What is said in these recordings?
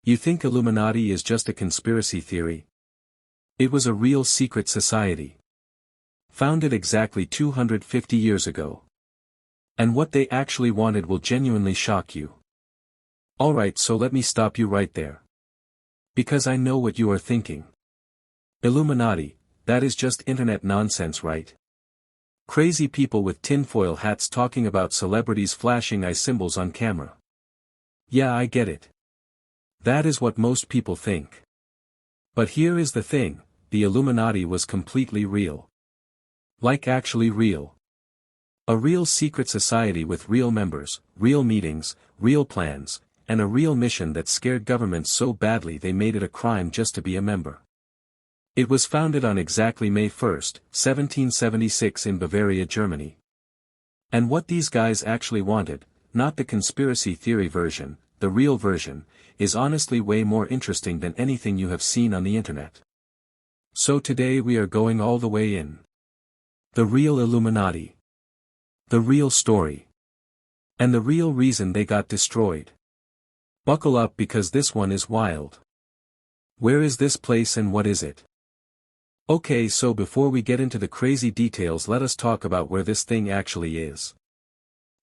You think Illuminati is just a conspiracy theory? It was a real secret society. Founded exactly 250 years ago. And what they actually wanted will genuinely shock you. Alright, so let me stop you right there. Because I know what you are thinking. Illuminati, that is just internet nonsense, right? Crazy people with tinfoil hats talking about celebrities flashing eye symbols on camera. Yeah, I get it. That is what most people think. But here is the thing, the Illuminati was completely real. Like actually real. A real secret society with real members, real meetings, real plans, and a real mission that scared governments so badly they made it a crime just to be a member. It was founded on exactly May 1, 1776 in Bavaria, Germany. And what these guys actually wanted, not the conspiracy theory version, the real version, is honestly way more interesting than anything you have seen on the internet. So today we are going all the way in. The real Illuminati. The real story. And the real reason they got destroyed. Buckle up because this one is wild. Where is this place and what is it? Okay, so before we get into the crazy details, let us talk about where this thing actually is.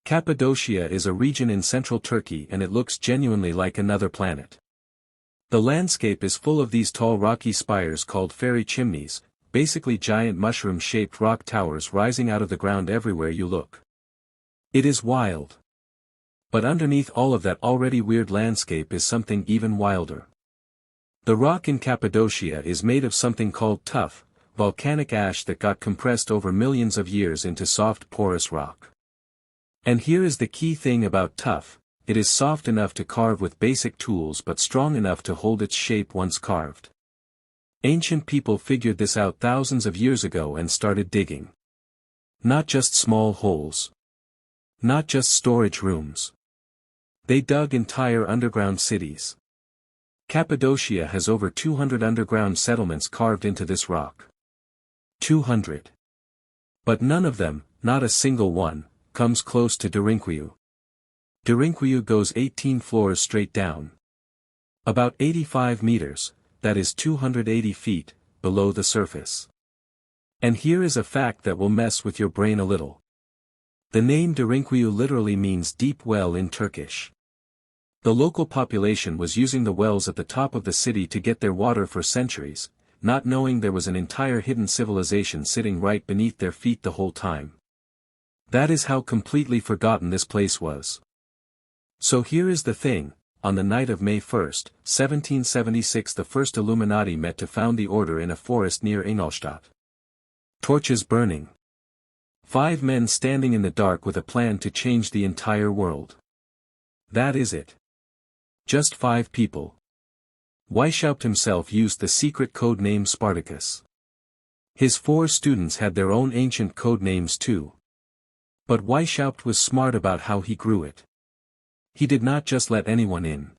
Cappadocia is a region in central Turkey and it looks genuinely like another planet. The landscape is full of these tall rocky spires called fairy chimneys, basically giant mushroom-shaped rock towers rising out of the ground everywhere you look. It is wild. But underneath all of that already weird landscape is something even wilder. The rock in Cappadocia is made of something called tuff, volcanic ash that got compressed over millions of years into soft porous rock. And here is the key thing about tuff. It is soft enough to carve with basic tools but strong enough to hold its shape once carved. Ancient people figured this out thousands of years ago and started digging. Not just small holes. Not just storage rooms. They dug entire underground cities. Cappadocia has over 200 underground settlements carved into this rock. 200. But none of them, not a single one, comes close to Derinkuyu. Derinkuyu goes 18 floors straight down. About 85 meters, that is 280 feet, below the surface. And here is a fact that will mess with your brain a little. The name Derinkuyu literally means deep well in Turkish. The local population was using the wells at the top of the city to get their water for centuries, not knowing there was an entire hidden civilization sitting right beneath their feet the whole time. That is how completely forgotten this place was. So here is the thing, on the night of May 1, 1776 the first Illuminati met to found the order in a forest near Ingolstadt. Torches burning. 5 men standing in the dark with a plan to change the entire world. That is it. Just 5 people. Weishaupt himself used the secret code name Spartacus. His 4 students had their own ancient code names too. But Weishaupt was smart about how he grew it. He did not just let anyone in.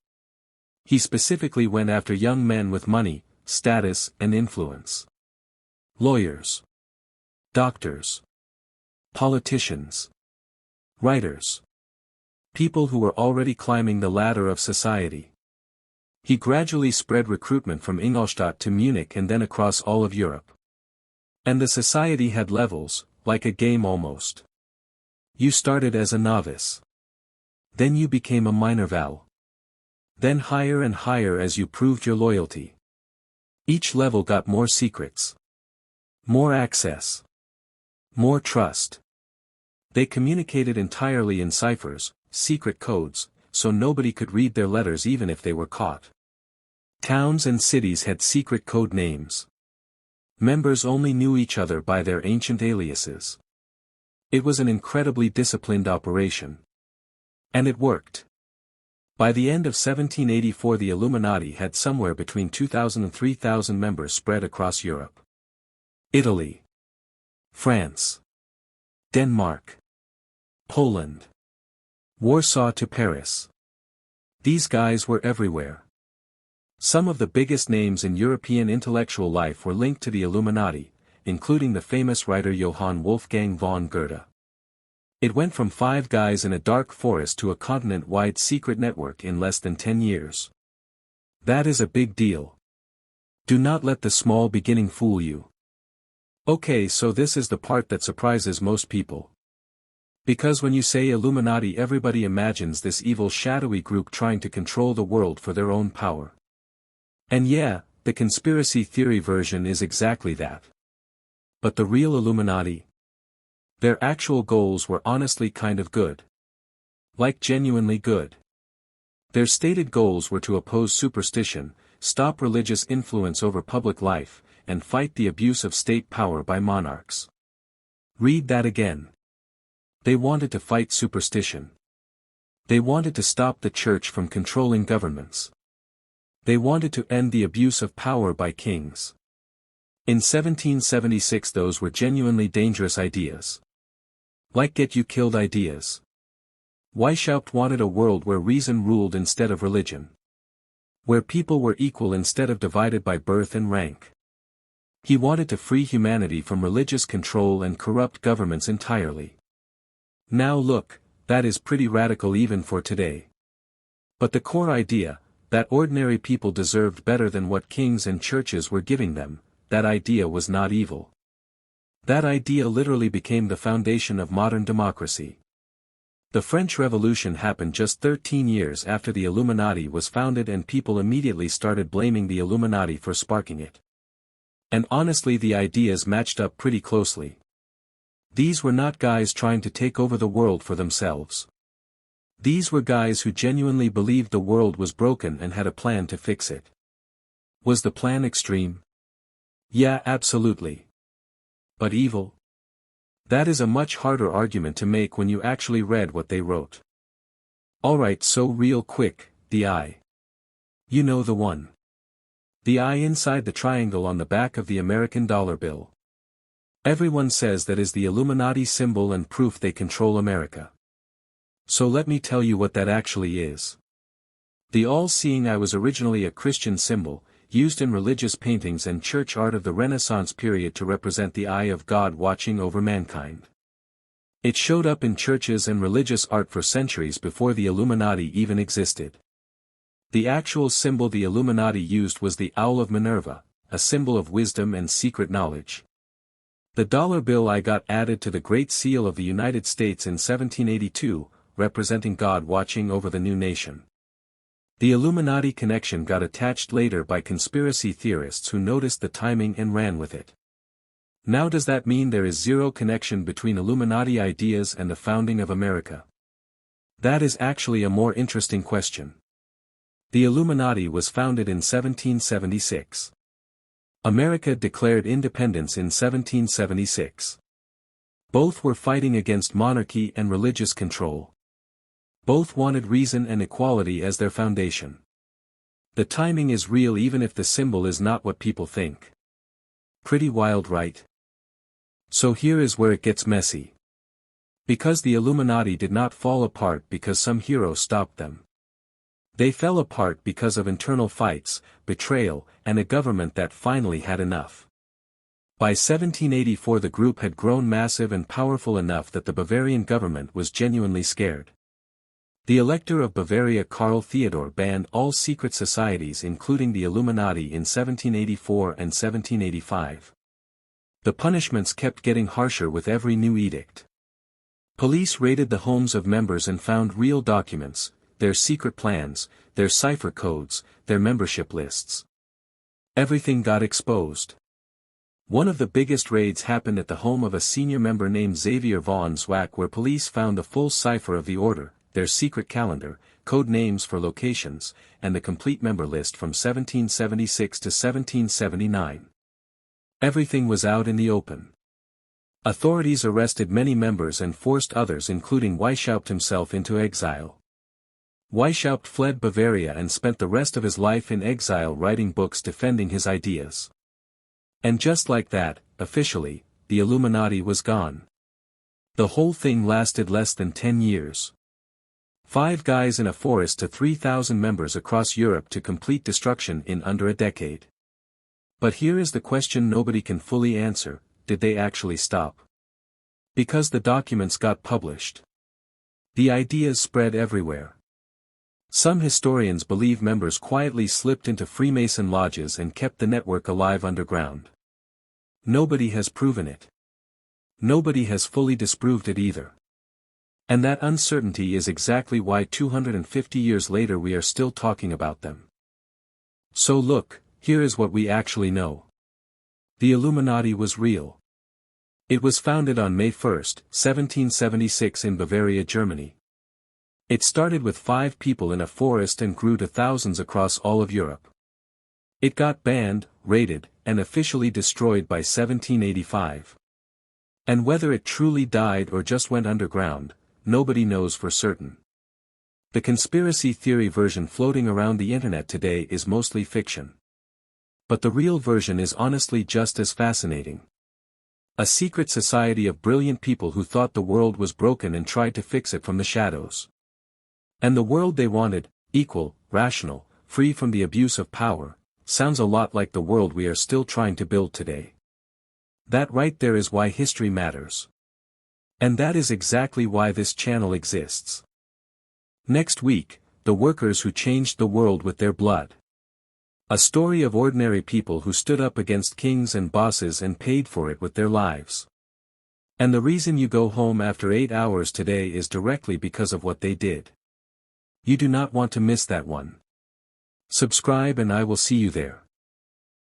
He specifically went after young men with money, status, and influence. Lawyers. Doctors. Politicians. Writers. People who were already climbing the ladder of society. He gradually spread recruitment from Ingolstadt to Munich and then across all of Europe. And the society had levels, like a game almost. You started as a novice. Then you became a minerva. Then higher and higher as you proved your loyalty. Each level got more secrets. More access. More trust. They communicated entirely in ciphers, secret codes, so nobody could read their letters even if they were caught. Towns and cities had secret code names. Members only knew each other by their ancient aliases. It was an incredibly disciplined operation. And it worked. By the end of 1784 the Illuminati had somewhere between 2,000 and 3,000 members spread across Europe. Italy. France. Denmark. Poland. Warsaw to Paris. These guys were everywhere. Some of the biggest names in European intellectual life were linked to the Illuminati, including the famous writer Johann Wolfgang von Goethe. It went from 5 guys in a dark forest to a continent-wide secret network in less than 10 years. That is a big deal. Do not let the small beginning fool you. Okay, so this is the part that surprises most people. Because when you say Illuminati, everybody imagines this evil shadowy group trying to control the world for their own power. And yeah, the conspiracy theory version is exactly that. But the real Illuminati? Their actual goals were honestly kind of good. Like genuinely good. Their stated goals were to oppose superstition, stop religious influence over public life, and fight the abuse of state power by monarchs. Read that again. They wanted to fight superstition. They wanted to stop the church from controlling governments. They wanted to end the abuse of power by kings. In 1776 those were genuinely dangerous ideas. Like get you killed ideas. Weishaupt wanted a world where reason ruled instead of religion. Where people were equal instead of divided by birth and rank. He wanted to free humanity from religious control and corrupt governments entirely. Now look, that is pretty radical even for today. But the core idea, that ordinary people deserved better than what kings and churches were giving them, that idea was not evil. That idea literally became the foundation of modern democracy. The French Revolution happened just 13 years after the Illuminati was founded, and people immediately started blaming the Illuminati for sparking it. And honestly, the ideas matched up pretty closely. These were not guys trying to take over the world for themselves. These were guys who genuinely believed the world was broken and had a plan to fix it. Was the plan extreme? Yeah, absolutely. But evil? That is a much harder argument to make when you actually read what they wrote. Alright, so real quick, the eye. You know the one. The eye inside the triangle on the back of the American dollar bill. Everyone says that is the Illuminati symbol and proof they control America. So let me tell you what that actually is. The all-seeing eye was originally a Christian symbol, used in religious paintings and church art of the Renaissance period to represent the eye of God watching over mankind. It showed up in churches and religious art for centuries before the Illuminati even existed. The actual symbol the Illuminati used was the owl of Minerva, a symbol of wisdom and secret knowledge. The dollar bill eye got added to the Great Seal of the United States in 1782, representing God watching over the new nation. The Illuminati connection got attached later by conspiracy theorists who noticed the timing and ran with it. Now does that mean there is zero connection between Illuminati ideas and the founding of America? That is actually a more interesting question. The Illuminati was founded in 1776. America declared independence in 1776. Both were fighting against monarchy and religious control. Both wanted reason and equality as their foundation. The timing is real even if the symbol is not what people think. Pretty wild, right? So here is where it gets messy. Because the Illuminati did not fall apart because some hero stopped them. They fell apart because of internal fights, betrayal, and a government that finally had enough. By 1784 the group had grown massive and powerful enough that the Bavarian government was genuinely scared. The Elector of Bavaria Karl Theodor banned all secret societies including the Illuminati in 1784 and 1785. The punishments kept getting harsher with every new edict. Police raided the homes of members and found real documents, their secret plans, their cipher codes, their membership lists. Everything got exposed. One of the biggest raids happened at the home of a senior member named Xavier von Zwack, where police found the full cipher of the order, their secret calendar, code names for locations, and the complete member list from 1776 to 1779. Everything was out in the open. Authorities arrested many members and forced others, including Weishaupt himself, into exile. Weishaupt fled Bavaria and spent the rest of his life in exile writing books defending his ideas. And just like that, officially, the Illuminati was gone. The whole thing lasted less than 10 years. 5 guys in a forest to 3,000 members across Europe to complete destruction in under a decade. But here is the question nobody can fully answer: did they actually stop? Because the documents got published. The ideas spread everywhere. Some historians believe members quietly slipped into Freemason lodges and kept the network alive underground. Nobody has proven it. Nobody has fully disproved it either. And that uncertainty is exactly why 250 years later we are still talking about them. So look, here is what we actually know. The Illuminati was real. It was founded on May 1, 1776 in Bavaria, Germany. It started with 5 people in a forest and grew to thousands across all of Europe. It got banned, raided, and officially destroyed by 1785. And whether it truly died or just went underground, nobody knows for certain. The conspiracy theory version floating around the internet today is mostly fiction. But the real version is honestly just as fascinating. A secret society of brilliant people who thought the world was broken and tried to fix it from the shadows. And the world they wanted, equal, rational, free from the abuse of power, sounds a lot like the world we are still trying to build today. That right there is why history matters. And that is exactly why this channel exists. Next week, the workers who changed the world with their blood. A story of ordinary people who stood up against kings and bosses and paid for it with their lives. And the reason you go home after 8 hours today is directly because of what they did. You do not want to miss that one. Subscribe and I will see you there.